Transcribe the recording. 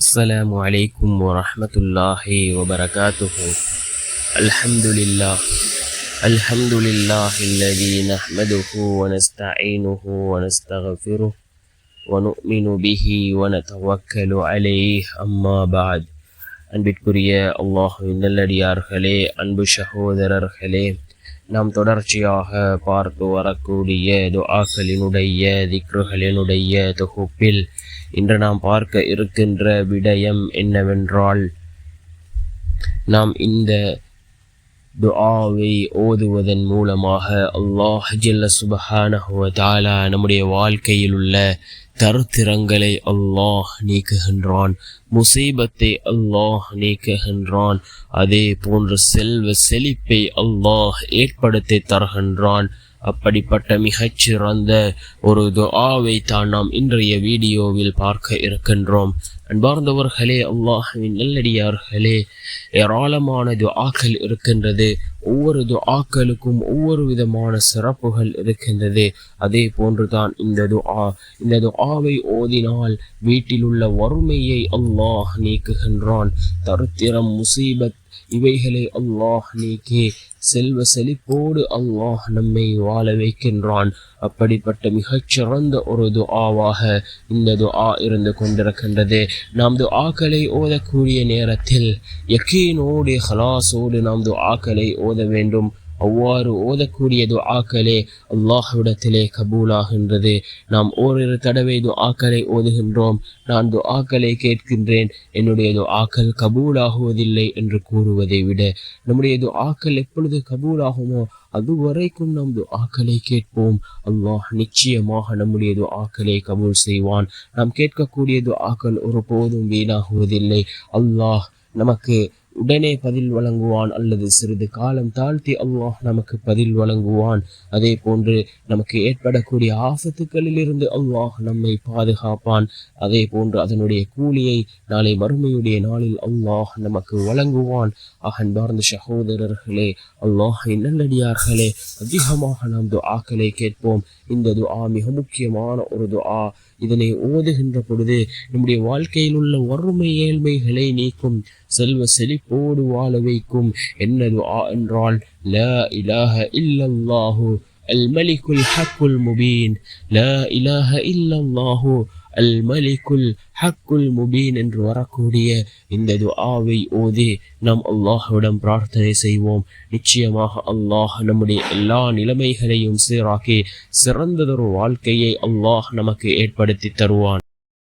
السلام عليكم ورحمة الله وبركاته. الحمد لله الذي نحمده ونستعينه ونستغفره ونؤمن به ونتوكل عليه. أما بعد. அன்பிற்குரிய அல்லாஹ்வின் நல்லடியார்களே, அன்பு சகோதரர்களே, நாம் தொடர்ச்சியாக பார்த்து வரக்கூடிய துஆக்களினுடைய திக்ருகளினுடைய தொகுப்பில் இன்று நாம் பார்க்க இருக்கின்ற விடயம் என்னவென்றால், நாம் இந்த துஆவை ஓதுவதன் மூலமாக அல்லாஹ் ஜல்ல சுப்ஹானஹு வ தஆலா நம்முடைய வாழ்க்கையில் உள்ள தருத்திரங்களை அல்லாஹ் நீக்குகின்றான், முசீபத்தை அல்லாஹ் நீக்குகின்றான், அதே போன்று செல்வ செழிப்பை அல்லாஹ் ஏற்படுத்தி தருகின்றான். அப்படிப்பட்ட மிகச்சிறந்த ஒரு துஆவை தான் நாம் இன்றைய வீடியோவில் பார்க்க இருக்கின்றோம். அன்பார்ந்தவர்களே, அல்லாஹ்வின் நல்லடியார்களே, ஏராளமான துஆக்கள் இருக்கின்றது. ஒவ்வொரு துஆக்களுக்கும் ஒவ்வொரு விதமான சிறப்புகள் இருக்கின்றது. அதே போன்றுதான் இந்த துஆவை ஓதினால் வீட்டில் உள்ள வறுமையை அல்லாஹ் நீக்குகின்றான். தருத்திரம், முசீபத் இவைகளை அல்லாஹ் நீக்கி செல்வ செழிப்போடு அல்லாஹ் நம்மை வாழ வைக்கின்றான். அப்படிப்பட்ட மிகச்சிறந்த ஒரு துஆவாக இந்த துஆ இருந்து கொண்டிருக்கின்றது. நாம் துஆக்களை ஓதக்கூடிய நேரத்தில் யக்கீனோடு ஹலாஸோடு நாம் துஆக்களை ஓத வேண்டும். அவ்வாறு ஓதக்கூடிய துஆக்களே அல்லாஹ்விடத்திலே கபூலாகின்றது. நாம் ஓரிரு தடவை துஆக்களை ஓதுகின்றோம், நான் துஆக்களை கேட்கின்றேன், என்னுடைய துஆக்கள் கபூலாகுவதில்லை என்று கூறுவதை விட, நம்முடைய துஆக்கள் எப்பொழுது கபூலாகுமோ அதுவரைக்கும் நாம் துஆக்களை கேட்போம். அல்லாஹ் நிச்சயமாக நம்முடைய துஆக்களை கபூல் செய்வான். நாம் கேட்கக்கூடிய துஆக்கள் ஒருபோதும் வீணாகுவதில்லை. அல்லாஹ் நமக்கு உடனே பதில் வழங்குவான், அல்லது சிறிது காலம் தாழ்த்தி அல்லாஹ் நமக்கு பதில் வழங்குவான். அதே போன்று நமக்கு ஏற்படக்கூடிய ஆபத்துக்களில் இருந்து அல்லாஹ் நம்மை பாதுகாப்பான். அதே போன்று அதனுடைய கூலியை நாளை மறுமையுடைய நாளில் அல்லாஹ் நமக்கு வழங்குவான். அன்பார்ந்த சகோதரர்களே, அல்லாஹ்வின் நல்லடியார்களே, அதிகமாக நாம் துஆக்களை கேட்போம். இந்த துஆ மிக முக்கியமான ஒரு துஆ. இதனை ஓதுகின்ற பொழுது நம்முடைய வாழ்க்கையில் உள்ள வறுமை ஏழ்மைகளை நீக்கும், செல்வ செழிப்போடு வாழ வைக்கும். என்ன துஆ என்றால், லா இலாஹ இல்லல்லாஹு அல் மலிக்குல் ஹக்குல் முபீன், லா இலாஹ இல்லல்லாஹு அல் மலிக்குல் ஹக்குல் முபீன் என்று வரக்கூடிய இந்த துஆவை ஓதி நாம் அல்லாஹ்விடம் பிரார்த்தனை செய்வோம். நிச்சயமாக அல்லாஹ் நம்முடைய எல்லா நிலைமைகளையும் சீராக்கி சிறந்ததொரு வாழ்க்கையை அல்லாஹ் நமக்கு ஏற்படுத்தி தருவான்.